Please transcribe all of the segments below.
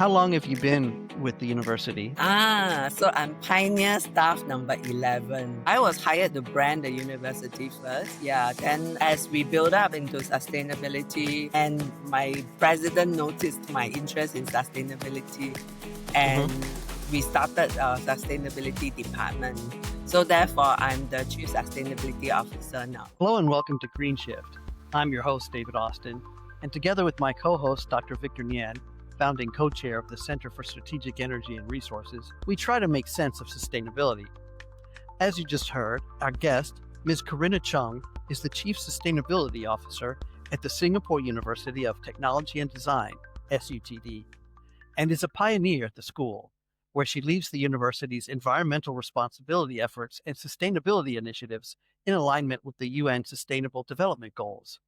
How long have you been with the university? So I'm pioneer staff number 11. I was hired to brand the university first. Yeah, then as we build up into sustainability, and my president noticed my interest in sustainability, and Mhm. we started our sustainability department. So therefore, I'm the chief sustainability officer now. Hello and welcome to Green Shift. I'm your host, David Austin, and together with my co-host, Dr. Victor Nian, founding co-chair of the Center for Strategic Energy and Resources, we try to make sense of sustainability. As you just heard, our guest, Ms. Corinna Choong, is the Chief Sustainability Officer at the Singapore University of Technology and Design, SUTD, and is a pioneer at the school, where she leads the university's environmental responsibility efforts and sustainability initiatives in alignment with the UN Sustainable Development Goals.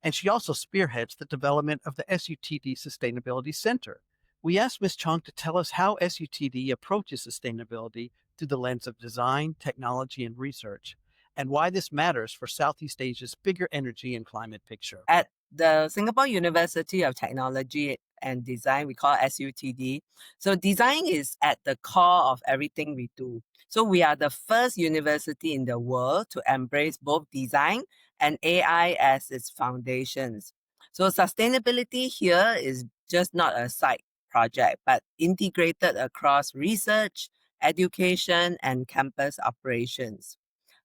And she also spearheads the development of the SUTD Sustainability Center. We asked Ms. Chong to tell us how SUTD approaches sustainability through the lens of design, technology, and research, and why this matters for Southeast Asia's bigger energy and climate picture. At the Singapore University of Technology and Design, we call SUTD. So design is at the core of everything we do. So we are the first university in the world to embrace both design and AI as its foundations. So sustainability here is just not a side project, but integrated across research, education, and campus operations.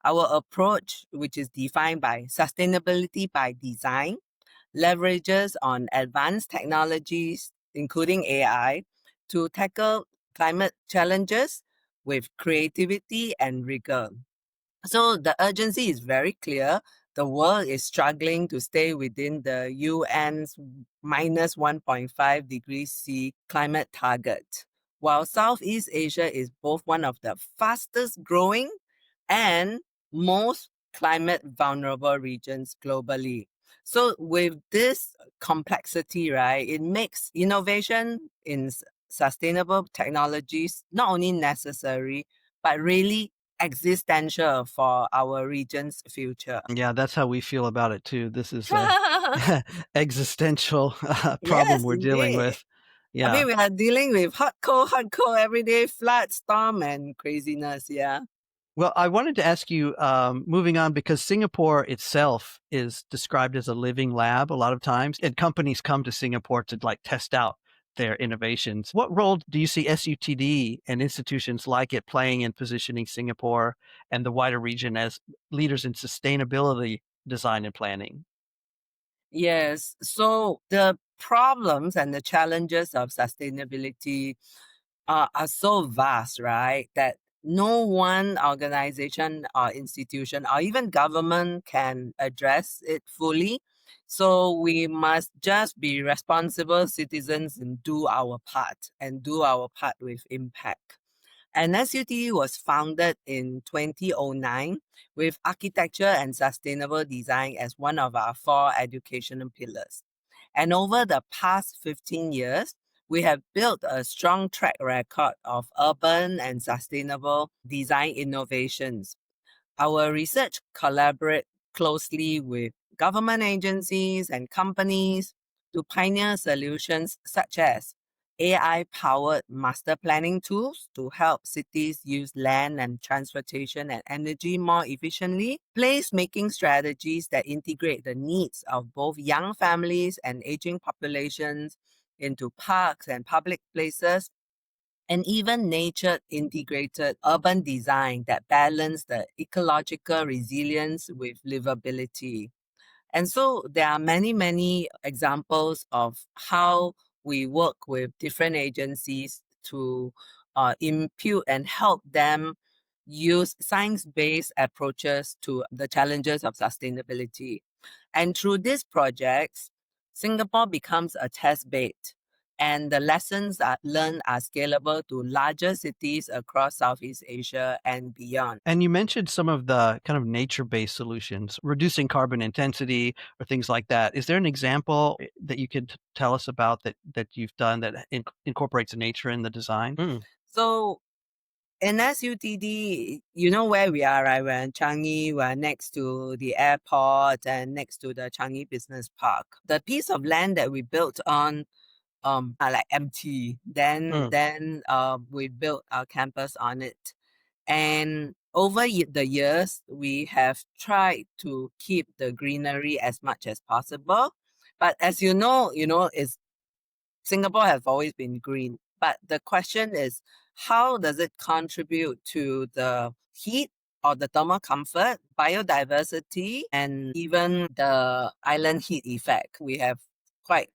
Our approach, which is defined by sustainability by design, leverages on advanced technologies, including AI, to tackle climate challenges with creativity and rigor. So the urgency is very clear. The world is struggling to stay within the UN's minus 1.5 degrees C climate target, while Southeast Asia is both one of the fastest growing and most climate vulnerable regions globally. So with this complexity, right, it makes innovation in sustainable technologies not only necessary, but really existential for our region's future. Yeah, that's how we feel about it too. This is a existential problem Yes, we're dealing indeed. with. I Yeah. mean, we are dealing with hard cold everyday flood, storm, and craziness. Yeah. Well, I wanted to ask you, moving on, because Singapore itself is described as a living lab a lot of times, and companies come to Singapore to like test out their innovations. What role do you see SUTD and institutions like it playing in positioning Singapore and the wider region as leaders in sustainability design and planning? Yes. So the problems and the challenges of sustainability are so vast, right? That no one organization or institution or even government can address it fully. So we must just be responsible citizens and do our part and do our part with impact. And SUTD was founded in 2009 with architecture and sustainable design as one of our four educational pillars. And over the past 15 years, we have built a strong track record of urban and sustainable design innovations. Our research collaborate closely with government agencies and companies to pioneer solutions such as AI-powered master planning tools to help cities use land and transportation and energy more efficiently, place-making strategies that integrate the needs of both young families and aging populations into parks and public places, and even nature integrated urban design that balance the ecological resilience with livability. And so there are many, many examples of how we work with different agencies to impute and help them use science-based approaches to the challenges of sustainability. And through these projects, Singapore becomes a test bed, and the lessons are learned are scalable to larger cities across Southeast Asia and beyond. And you mentioned some of the kind of nature-based solutions, reducing carbon intensity or things like that. Is there an example that you could tell us about that you've done that incorporates nature in the design? So in SUTD, you know where we are, right? We're in Changi, we're next to the airport and next to the Changi Business Park. The piece of land that we built on like empty. Then Mm. we built our campus on it. And over the years, we have tried to keep the greenery as much as possible. But as it's Singapore has always been green. But the question is, how does it contribute to the heat or the thermal comfort, biodiversity, and even the island heat effect? We have quite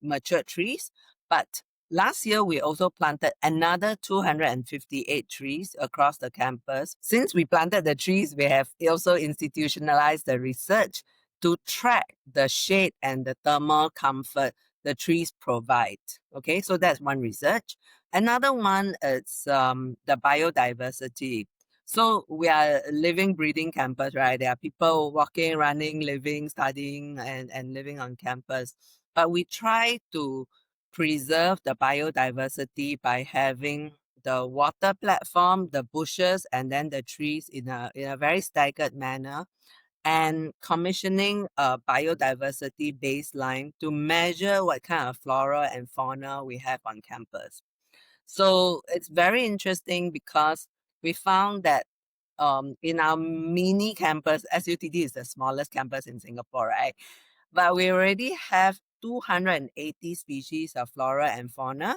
mature trees, but last year we also planted another 258 trees across the campus. Since we planted the trees, we have also institutionalized the research to track the shade and the thermal comfort the trees provide. Okay, so that's one research. Another one is the biodiversity. So we are a living, breathing campus, right? There are people walking, running, living, studying, and living on campus. But we try to preserve the biodiversity by having the water platform, the bushes, and then the trees in a very staggered manner, and commissioning a biodiversity baseline to measure what kind of flora and fauna we have on campus. So it's very interesting because we found that in our mini campus, SUTD is the smallest campus in Singapore, right? But we already have 280 species of flora and fauna,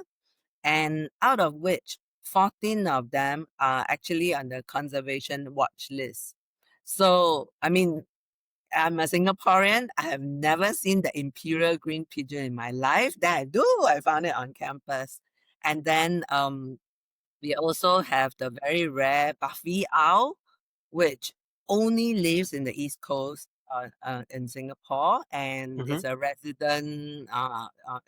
and out of which 14 of them are actually on the conservation watch list. So, I mean, I'm a Singaporean. I have never seen the imperial green pigeon in my life. Then I found it on campus. And then we also have the very rare buffy owl, which only lives in the East Coast in Singapore and Hmm. is a resident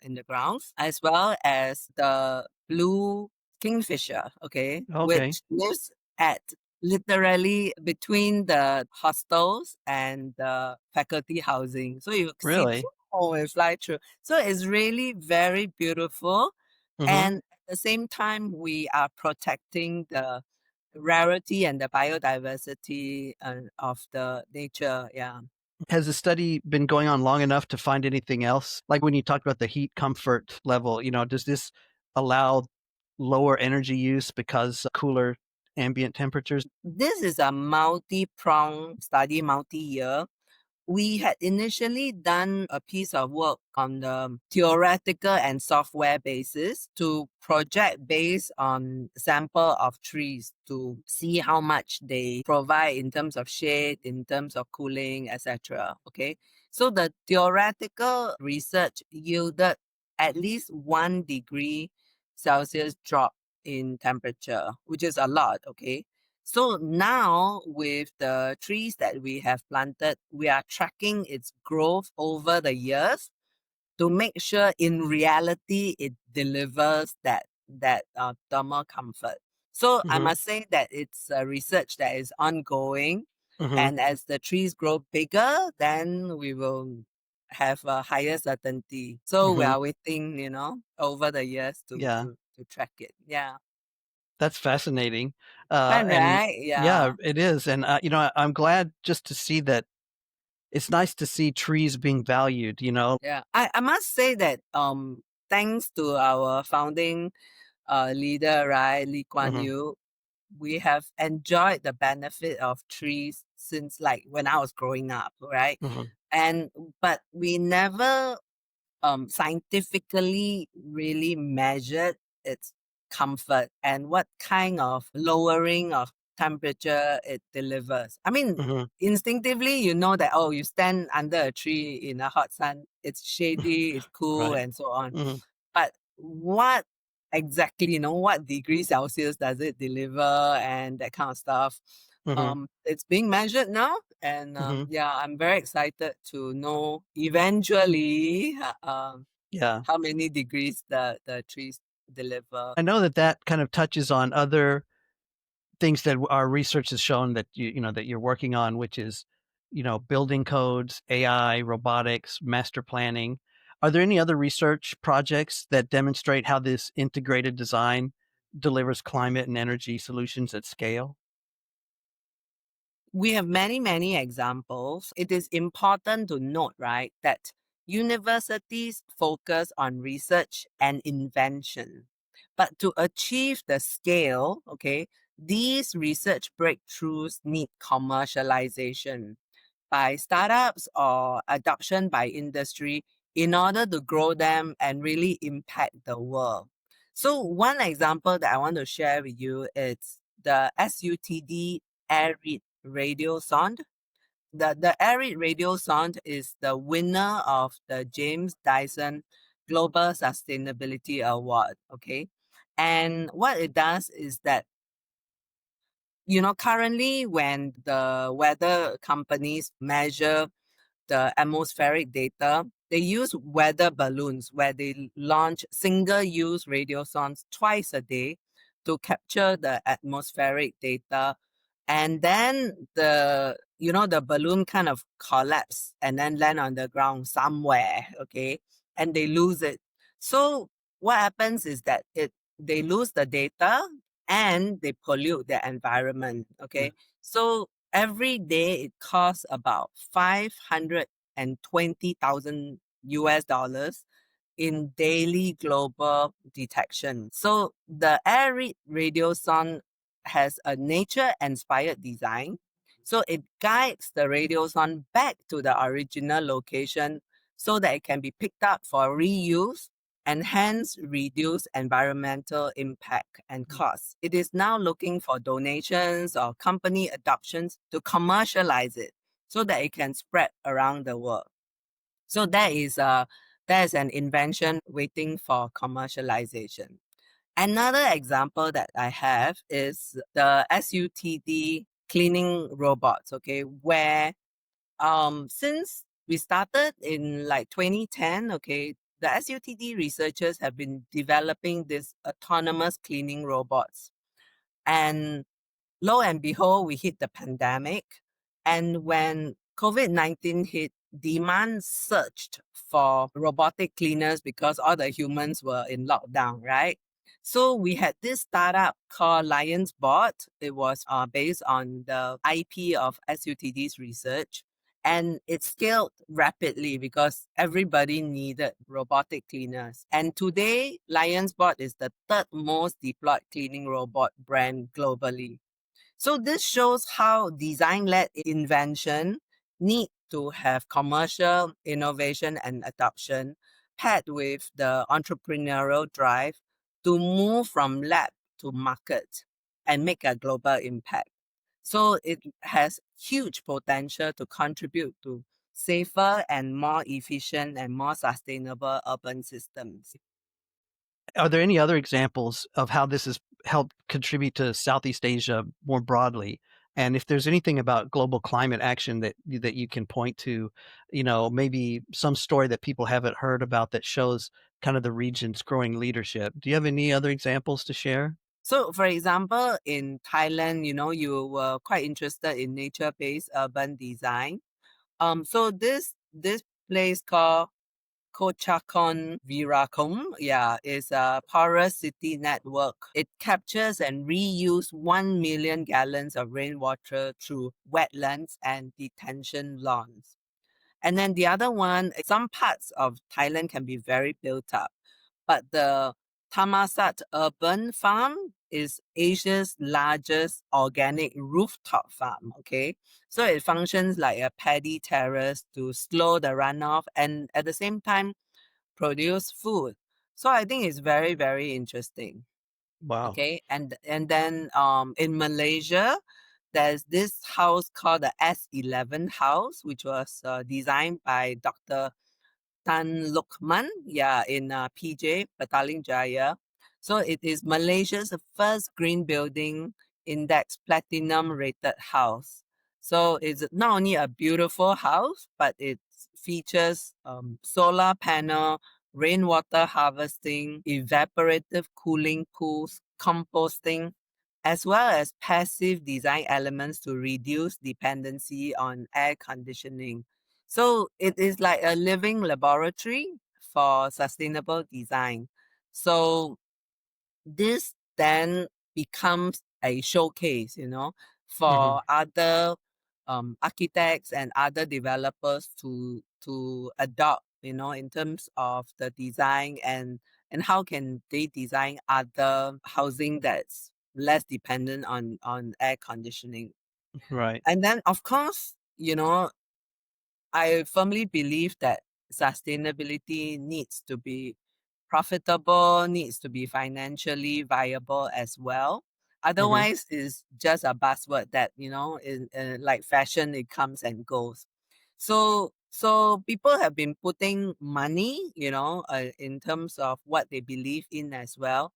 in the grounds, as well as the blue kingfisher, okay, Okay. which lives at literally between the hostels and the faculty housing. So you see, Really? oh, it fly through. So it's really very beautiful. Hmm. And at the same time, we are protecting the rarity and the biodiversity of the nature. Yeah. Has the study been going on long enough to find anything else? Like when you talked about the heat comfort level, does this allow lower energy use because cooler ambient temperatures? This is a multi-pronged study, multi-year. We had initially done a piece of work on the theoretical and software basis to project based on sample of trees to see how much they provide in terms of shade, in terms of cooling, etc. Okay. So the theoretical research yielded at least 1 degree Celsius drop in temperature, which is a lot. Okay. So now with the trees that we have planted, we are tracking its growth over the years to make sure in reality it delivers that thermal comfort. So I Hmm. must say that it's a research that is ongoing, Hmm. and as the trees grow bigger, then we will have a higher certainty. So we Hmm. are waiting, over the years to Yeah, to to track it. Yeah, that's fascinating. fun, And right? yeah, Yeah. it is. And, I'm glad just to see that it's nice to see trees being valued. Yeah, I must say that thanks to our founding leader, right, Lee Kuan Hmm. Yew, we have enjoyed the benefit of trees since like when I was growing up, right? Hmm. And but we never scientifically really measured its comfort and what kind of lowering of temperature it delivers. I mean, Hmm. instinctively, you know that, oh, you stand under a tree in a hot sun, it's shady, it's cool, Right. and so on. Hmm. But what exactly, what degree Celsius does it deliver and that kind of stuff? Hmm. It's being measured now, and Hmm. yeah, I'm very excited to know eventually Yeah. how many degrees the trees deliver. I know that that kind of touches on other things that our research has shown that that you're working on, which is, building codes, AI, robotics, master planning. Are there any other research projects that demonstrate how this integrated design delivers climate and energy solutions at scale? We have many, many examples. It is important to note, right, that universities focus on research and invention. But to achieve the scale, okay, these research breakthroughs need commercialization by startups or adoption by industry in order to grow them and really impact the world. So one example that I want to share with you is the SUTD arid radio sonde. The arid radio sonde is the winner of the James Dyson Global Sustainability Award. Okay. And what it does is that, currently when the weather companies measure the atmospheric data, they use weather balloons where they launch single-use radiosondes twice a day to capture the atmospheric data. And then the balloon kind of collapse and then land on the ground somewhere, okay? And they lose it. So what happens is that they lose the data and they pollute the environment, okay? So every day it costs about 520,000 US dollars in daily global detection. So the arid radiosonde has a nature-inspired design. So it guides the radiosonde back to the original location so that it can be picked up for reuse and hence reduce environmental impact and costs. It is now looking for donations or company adoptions to commercialize it so that it can spread around the world. So that is an invention waiting for commercialization. Another example that I have is the SUTD cleaning robots, okay, where since we started in like 2010, okay, the SUTD researchers have been developing these autonomous cleaning robots. And lo and behold, we hit the pandemic. And when COVID-19 hit, demand surged for robotic cleaners because all the humans were in lockdown, right? So we had this startup called Lion's Bot. It was based on the IP of SUTD's research. And it scaled rapidly because everybody needed robotic cleaners. And today, Lion's Bot is the third most deployed cleaning robot brand globally. So this shows how design-led invention need to have commercial innovation and adoption paired with the entrepreneurial drive to move from lab to market and make a global impact. So it has huge potential to contribute to safer and more efficient and more sustainable urban systems. Are there any other examples of how this has helped contribute to Southeast Asia more broadly? And if there's anything about global climate action that you can point to, maybe some story that people haven't heard about that shows kind of the region's growing leadership. Do you have any other examples to share? So, for example, in Thailand, you were quite interested in nature-based urban design. So this place called Kochakon Virakum, is a porous city network. It captures and reuses 1 million gallons of rainwater through wetlands and detention lawns. And then the other one, some parts of Thailand can be very built up, but the Thammasat Urban Farm is Asia's largest organic rooftop farm, okay? So it functions like a paddy terrace to slow the runoff and at the same time produce food. So I think it's very, very interesting. Wow. Okay. And then in Malaysia, there's this house called the S11 house, which was designed by Dr. Tan Lukman, in PJ, Petaling Jaya. So it is Malaysia's first green building index platinum rated house. So it's not only a beautiful house, but it features solar panel, rainwater harvesting, evaporative cooling pools, composting, as well as passive design elements to reduce dependency on air conditioning. So it is like a living laboratory for sustainable design. So this then becomes a showcase, Mhm. for other architects and other developers to adopt in terms of the design, and how can they design other housing that's less dependent on air conditioning. Right. And then, of course, I firmly believe that sustainability needs to be profitable, needs to be financially viable as well. Hmm. Otherwise, it's just a buzzword that, like fashion, it comes and goes. So people have been putting money, in terms of what they believe in as well.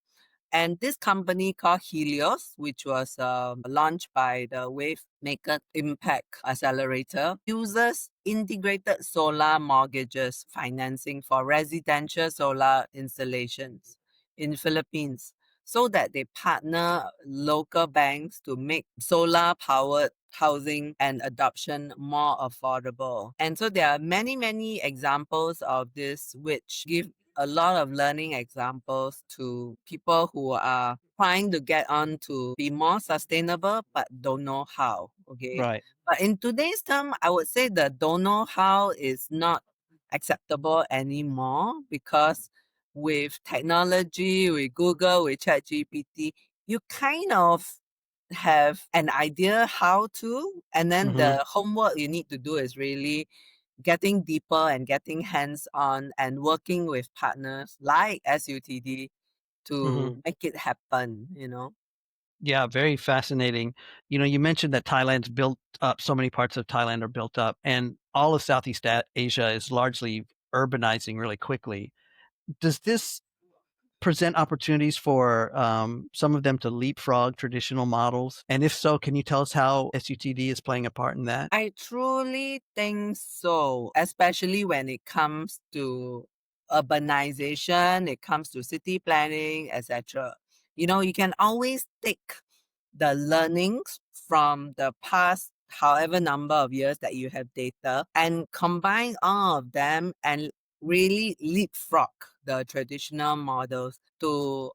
And this company called Helios, which was launched by the Wave Maker Impact Accelerator, uses integrated solar mortgages financing for residential solar installations in Philippines, so that they partner local banks to make solar powered housing and adoption more affordable. And so there are many, many examples of this which give a lot of learning examples to people who are trying to get on to be more sustainable but don't know how. Okay. Right. But in today's term, I would say the don't know how is not acceptable anymore, because with technology, with Google, with ChatGPT, you kind of have an idea how to, and then Hmm. the homework you need to do is really getting deeper and getting hands on and working with partners like SUTD Hmm. to make it happen. Yeah, very fascinating. You mentioned that Thailand's built up, so many parts of Thailand are built up, and all of Southeast Asia is largely urbanizing really quickly. Does this present opportunities for some of them to leapfrog traditional models? And if so, can you tell us how SUTD is playing a part in that? I truly think so, especially when it comes to urbanization, it comes to city planning, etc. You can always take the learnings from the past however number of years that you have data and combine all of them and really leapfrog the traditional models to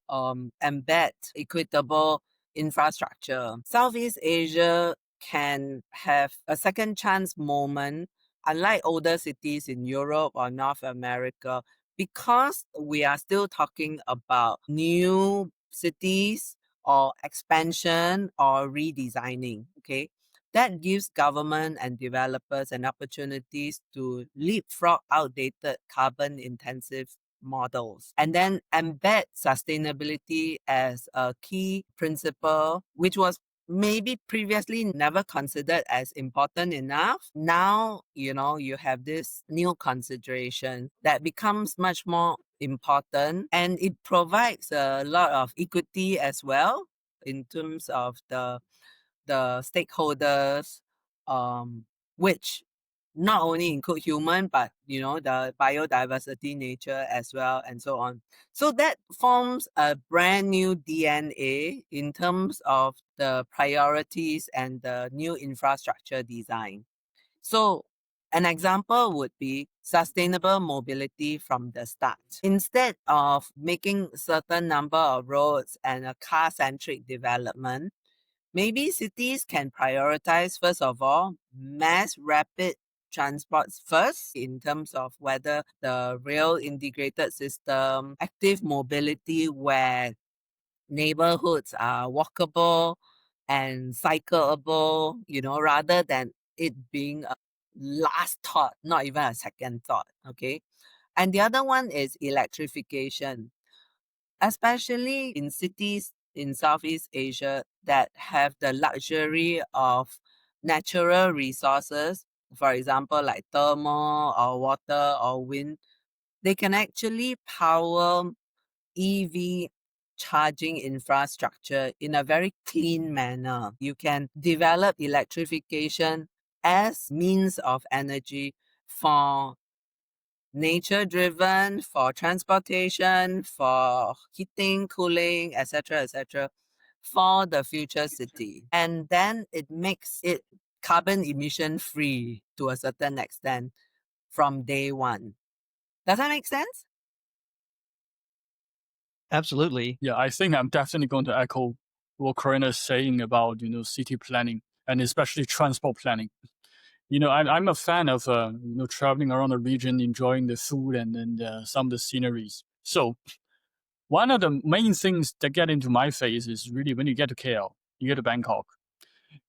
embed equitable infrastructure. Southeast Asia can have a second chance moment, unlike older cities in Europe or North America, because we are still talking about new cities or expansion or redesigning. Okay. That gives government and developers an opportunities to leapfrog outdated carbon intensive models and then embed sustainability as a key principle, which was maybe previously never considered as important enough. Now, you have this new consideration that becomes much more important, and it provides a lot of equity as well in terms of the stakeholders, which not only include human, but the biodiversity, nature as well, and so on. So that forms a brand new DNA in terms of the priorities and the new infrastructure design. So an example would be sustainable mobility from the start. Instead of making certain number of roads and a car-centric development, maybe cities can prioritize, first of all, mass rapid transports first, in terms of whether the rail integrated system, active mobility where neighborhoods are walkable and cyclable, rather than it being a last thought, not even a second thought. Okay. And the other one is electrification, especially in cities in Southeast Asia that have the luxury of natural resources, for example, like thermal or water or wind. They can actually power EV charging infrastructure in a very clean manner. You can develop electrification as means of energy for nature driven, for transportation, for heating, cooling, etc., etc., for the future city. And then it makes it carbon emission free to a certain extent from day one. Does that make sense? Absolutely. Yeah, I think I'm definitely going to echo what Corinna is saying about, city planning and especially transport planning. I'm a fan of traveling around the region, enjoying the food and some of the sceneries. So one of the main things that get into my face is really when you get to KL, you get to Bangkok.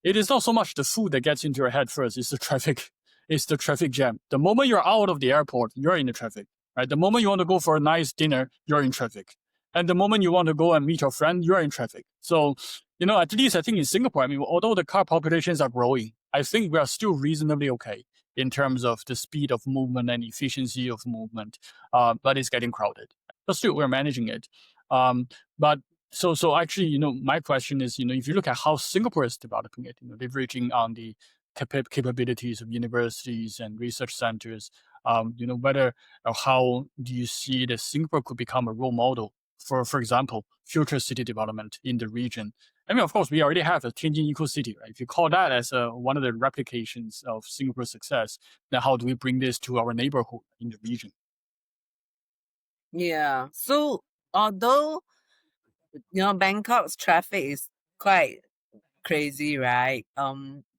It is not so much the food that gets into your head first; it's the traffic. It's the traffic jam. The moment you're out of the airport, you're in the traffic. Right. The moment you want to go for a nice dinner, you're in traffic. And the moment you want to go and meet your friend, you're in traffic. So, at least I think in Singapore, I mean, although the car populations are growing, I think we are still reasonably okay in terms of the speed of movement and efficiency of movement. But it's getting crowded. But still, we're managing it. But so actually, my question is, if you look at how Singapore is developing it, leveraging on the capabilities of universities and research centers, whether or how do you see that Singapore could become a role model for example, future city development in the region? I mean, of course, we already have a Tianjin Eco City, right? If you call that as one of the replications of Singapore's success, then how do we bring this to our neighborhood in the region? Yeah. So although Bangkok's traffic is quite crazy, right?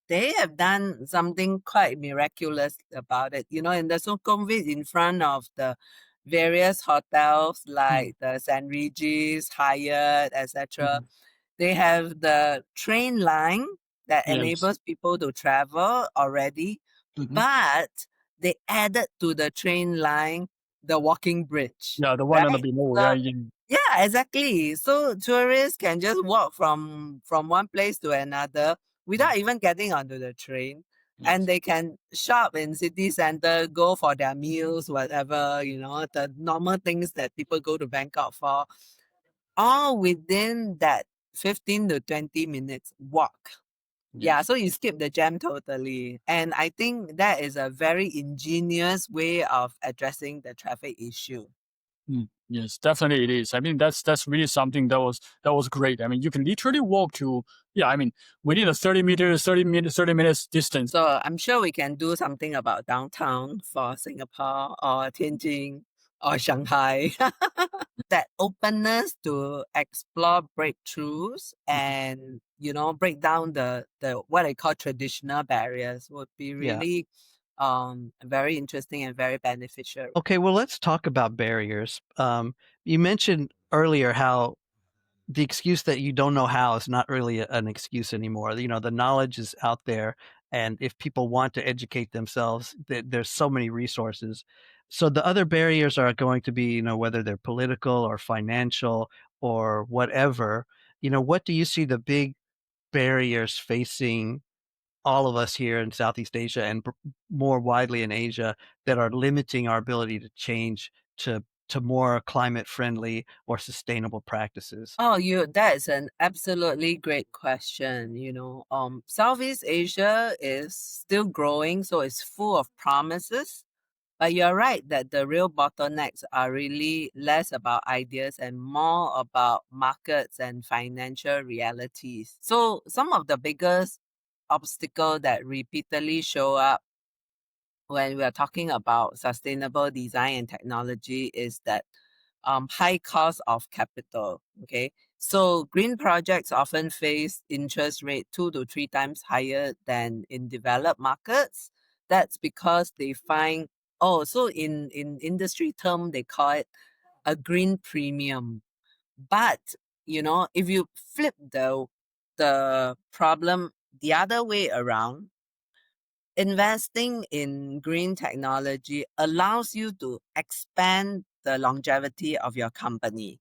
They have done something quite miraculous about it. In the Sukhumvit, in front of the various hotels Mm. like the St. Regis, Hyatt, etc., Mhm. they have the train line that Yes. enables people to travel already, Hmm. but they added to the train line the walking bridge, Yeah, the one on the right? below. Yeah, So yeah. yeah, exactly. So tourists can just walk from one place to another without even getting onto the train. And Yes. they can shop in city center, go for their meals, whatever, the normal things that people go to Bangkok for, all within that 15 to 20 minutes walk. Yeah, Yes. so you skip the jam totally. And I think that is a very ingenious way of addressing the traffic issue. Yes, definitely it is. I mean, that's really something that was great. I mean, you can literally walk to, yeah, I mean, within a 30 minutes distance. So I'm sure we can do something about downtown for Singapore or Tianjin or Shanghai. That openness to explore breakthroughs Mhm. and break down the what I call traditional barriers would be Yeah. really very interesting and very beneficial. Okay, well, let's talk about barriers. You mentioned earlier how the excuse that you don't know how is not really an excuse anymore. The knowledge is out there, and if people want to educate themselves, there's so many resources. So the other barriers are going to be, whether they're political or financial or whatever. What do you see the big barriers facing all of us here in Southeast Asia and more widely in Asia that are limiting our ability to change to more climate friendly or sustainable practices? Oh, that is an absolutely great question. Southeast Asia is still growing, so it's full of promises. But you're right that the real bottlenecks are really less about ideas and more about markets and financial realities. So some of the biggest obstacle that repeatedly show up when we are talking about sustainable design and technology is that high cost of capital. Okay, so green projects often face interest rate 2 to 3 times higher than in developed markets. That's because they find, so in industry term they call it a green premium. But if you flip the problem the other way around, investing in green technology allows you to expand the longevity of your company.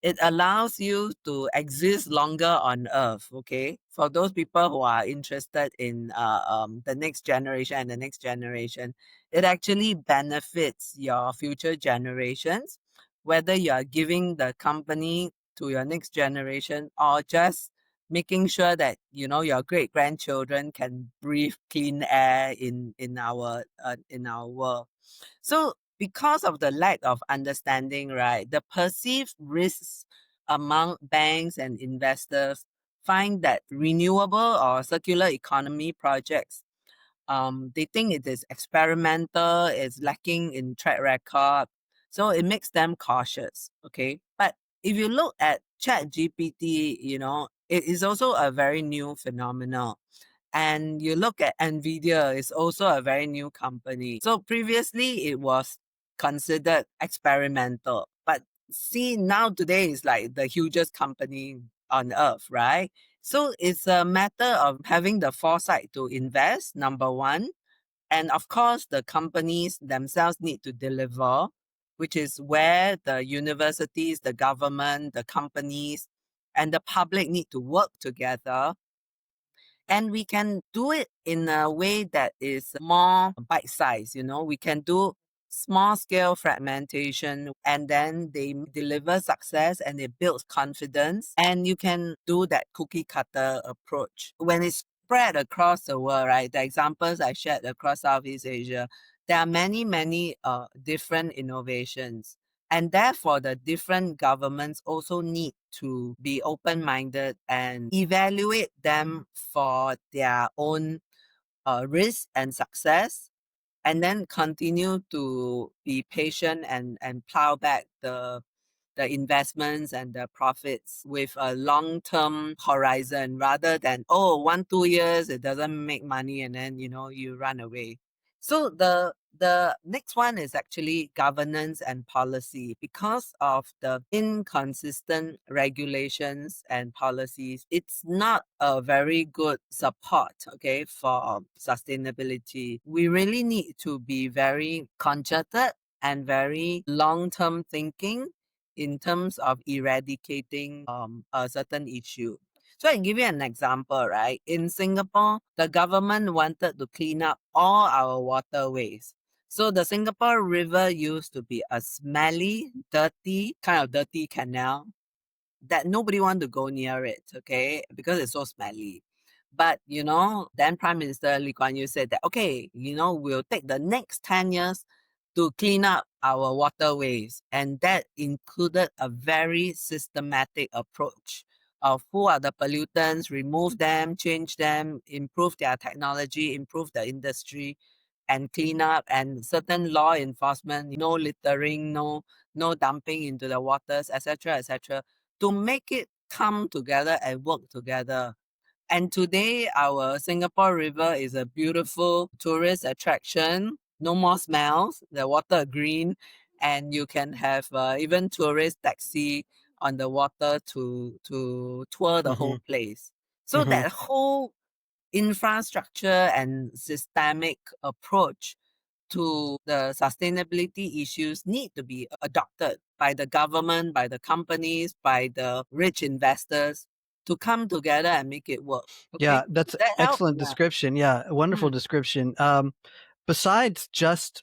It allows you to exist longer on earth. Okay, for those people who are interested in the next generation and the next generation, it actually benefits your future generations, whether you are giving the company to your next generation or just making sure that your great grandchildren can breathe clean air in our world. So because of the lack of understanding, right, the perceived risks among banks and investors find that renewable or circular economy projects, they think it is experimental, it's lacking in track record, so it makes them cautious. Okay, but if you look at Chat GPT, it is also a very new phenomenon. And you look at NVIDIA, it's also a very new company. So previously it was considered experimental, but see now today is like the hugest company on earth, right? So it's a matter of having the foresight to invest, number one. And of course, the companies themselves need to deliver, which is where the universities, the government, the companies, and the public need to work together. And we can do it in a way that is more bite-sized, we can do small scale fragmentation, and then they deliver success and it builds confidence. And you can do that cookie cutter approach. When it's spread across the world, right? The examples I shared across Southeast Asia, there are many, many different innovations. And therefore, the different governments also need to be open-minded and evaluate them for their own risk and success, and then continue to be patient and plow back the investments and the profits with a long-term horizon, rather than 1-2 years it doesn't make money and then you run away. So the next one is actually governance and policy. Because of the inconsistent regulations and policies, it's not a very good support, okay, for sustainability. We really need to be very concerted and very long-term thinking in terms of eradicating a certain issue. So I can give you an example, right? In Singapore, the government wanted to clean up all our waterways. So the Singapore River used to be a smelly, dirty, kind of dirty canal that nobody want to go near it, okay? Because it's so smelly. But, then Prime Minister Lee Kuan Yew said that, okay, we'll take the next 10 years to clean up our waterways. And that included a very systematic approach of who are the pollutants, remove them, change them, improve their technology, improve the industry, and clean up, and certain law enforcement, no littering, no dumping into the waters, etc., to make it come together and work together. And today, our Singapore River is a beautiful tourist attraction. No more smells, the water green, and you can have even tourist taxi on the water to tour the whole place. So that whole infrastructure and systemic approach to the sustainability issues need to be adopted by the government, by the companies, by the rich investors to come together and make it work. Okay? Yeah, that's That help? excellent Yeah. description. Yeah, a wonderful description. Besides just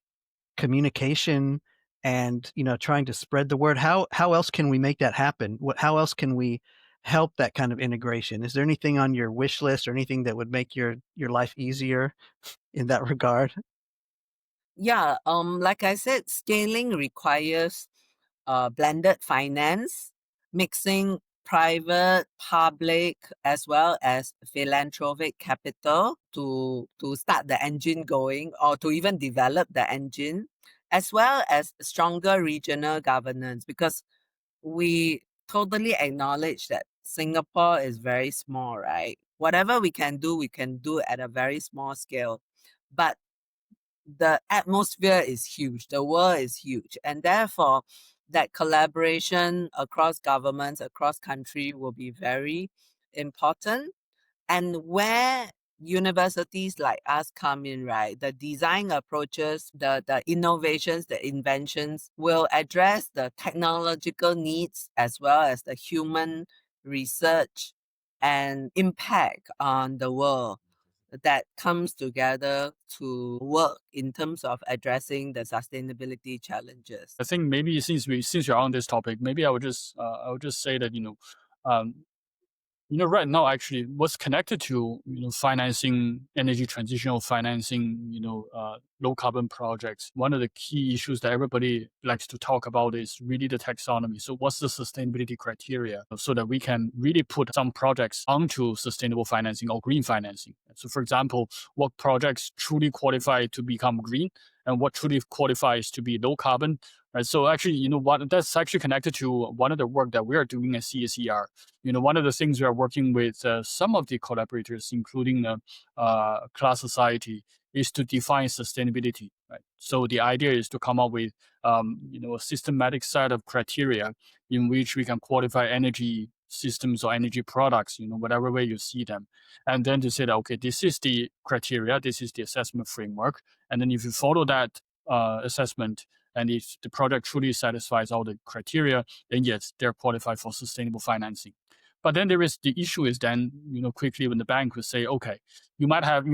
communication and trying to spread the word, how else can we make that happen? How else can we help that kind of integration? Is there anything on your wish list or anything that would make your life easier in that regard? Yeah, like I said, scaling requires blended finance, mixing private, public, as well as philanthropic capital to start the engine going, or to even develop the engine, as well as stronger regional governance, because we totally acknowledge that Singapore is very small, right? Whatever we can do at a very small scale. But the atmosphere is huge, the world is huge, and therefore that collaboration across governments, across country will be very important. And where universities like us come in, right, the design approaches, the innovations, the inventions will address the technological needs as well as the human research and impact on the world that comes together to work in terms of addressing the sustainability challenges. I think maybe since you're on this topic, maybe I would just say that um, right now, actually, what's connected to financing energy transitional, financing low carbon projects. One of the key issues that everybody likes to talk about is really the taxonomy. So, what's the sustainability criteria so that we can really put some projects onto sustainable financing or green financing? So, for example, what projects truly qualify to become green, and what truly qualifies to be low carbon. Right. So actually, what that's actually connected to one of the work that we are doing at CSER. One of the things we are working with some of the collaborators, including Class Society, is to define sustainability. Right. So the idea is to come up with a systematic set of criteria in which we can qualify energy systems or energy products, whatever way you see them, and then to say that okay, this is the criteria, this is the assessment framework, and then if you follow that assessment, and if the project truly satisfies all the criteria, then yes, they're qualified for sustainable financing. But then there is the issue is then, quickly when the bank will say, okay, you might have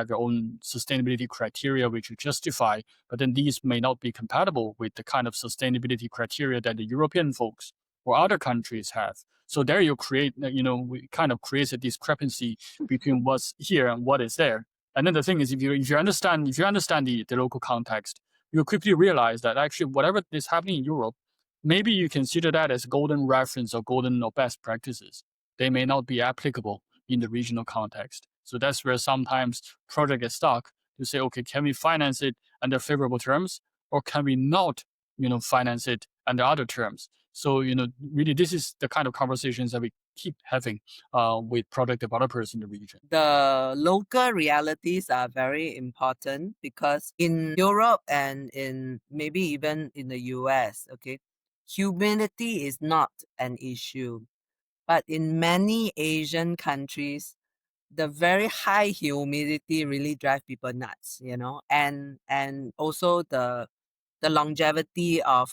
your own sustainability criteria which you justify, but then these may not be compatible with the kind of sustainability criteria that the European folks or other countries have. So there you create, we kind of creates a discrepancy between what's here and what is there. And then the thing is, if you understand the local context, you quickly realize that actually whatever is happening in Europe, maybe you consider that as golden reference or golden or best practices. They may not be applicable in the regional context. So that's where sometimes project gets stuck to say, okay, can we finance it under favorable terms, or can we not, finance it under other terms? So, really, this is the kind of conversations that we keep having with project developers in the region. The local realities are very important because in Europe and in maybe even in the US, okay, humidity is not an issue. But in many Asian countries, the very high humidity really drive people nuts, and also the longevity of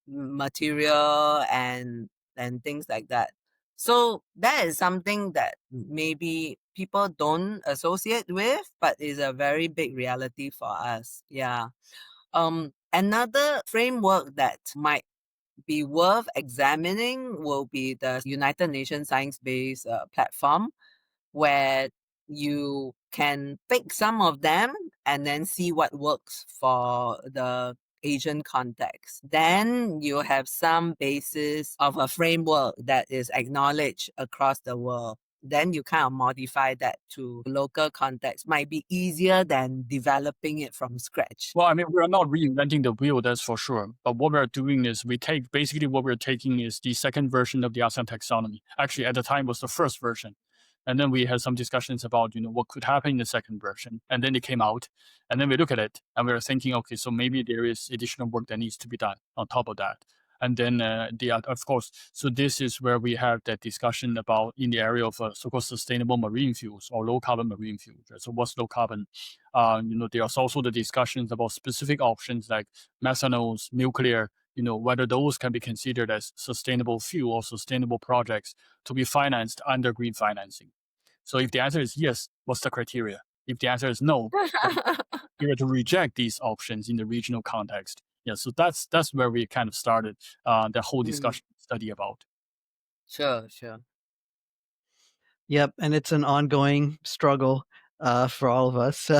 material and things like that. So that is something that maybe people don't associate with, but is a very big reality for us. Yeah. Another framework that might be worth examining will be the United Nations Science-Based Platform, where you can pick some of them and then see what works for the Asian context. Then you have some basis of a framework that is acknowledged across the world. Then you kind of modify that to local context. Might be easier than developing it from scratch. Well, I mean, we're not reinventing the wheel, that's for sure. But what we're doing is what we're taking is the second version of the ASEAN taxonomy. Actually, at the time was the first version. And then we had some discussions about, what could happen in the second version. And then it came out. And then we look at it and we were thinking, okay, so maybe there is additional work that needs to be done on top of that. And then of course, so this is where we have that discussion about in the area of so-called sustainable marine fuels or low carbon marine fuels. Right? So what's low carbon? There's also the discussions about specific options like methanols, nuclear, whether those can be considered as sustainable fuel or sustainable projects to be financed under green financing. So if the answer is yes, what's the criteria? If the answer is no, you have to reject these options in the regional context. Yeah, so that's where we kind of started the whole discussion study about. Sure. Yep, and it's an ongoing struggle for all of us.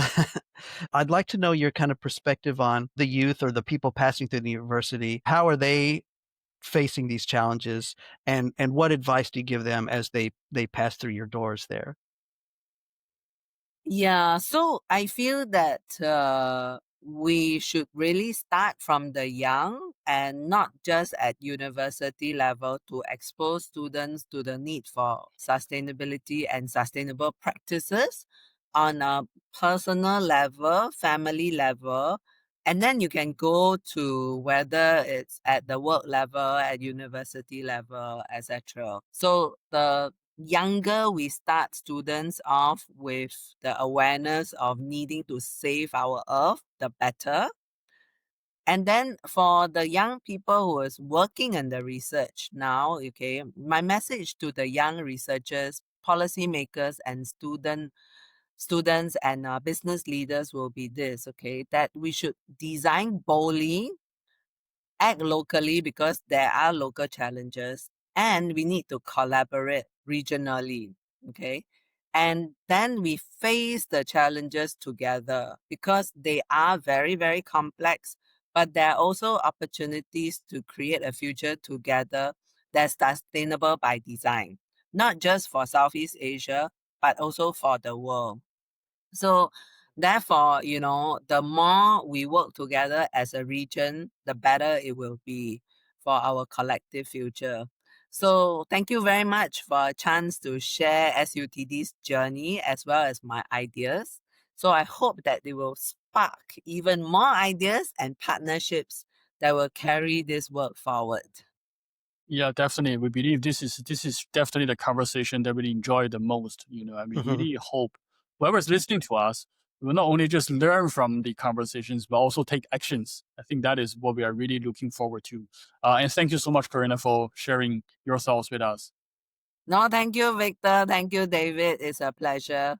I'd like to know your kind of perspective on the youth or the people passing through the university. How are they facing these challenges, and what advice do you give them as they pass through your doors there? Yeah, so I feel that we should really start from the young and not just at university level to expose students to the need for sustainability and sustainable practices on a personal level, family level, and then you can go to whether it's at the work level, at university level, etc. So the younger we start students off with the awareness of needing to save our earth, the better. And then for the young people who is working in the research now, okay, my message to the young researchers, policymakers, and students and business leaders will be this, okay, that we should design boldly, act locally because there are local challenges, and we need to collaborate regionally, okay? And then we face the challenges together because they are very, very complex, but there are also opportunities to create a future together that's sustainable by design, not just for Southeast Asia, but also for the world. So Therefore, the more we work together as a region, the better it will be for our collective future. So thank you very much for a chance to share SUTD's journey as well as my ideas. So I hope that they will spark even more ideas and partnerships that will carry this work forward. Yeah, definitely. We believe this is definitely the conversation that we enjoy the most. I really hope whoever's listening to us will not only just learn from the conversations, but also take actions. I think that is what we are really looking forward to. And thank you so much, Corinna, for sharing your thoughts with us. No, thank you, Victor. Thank you, David. It's a pleasure.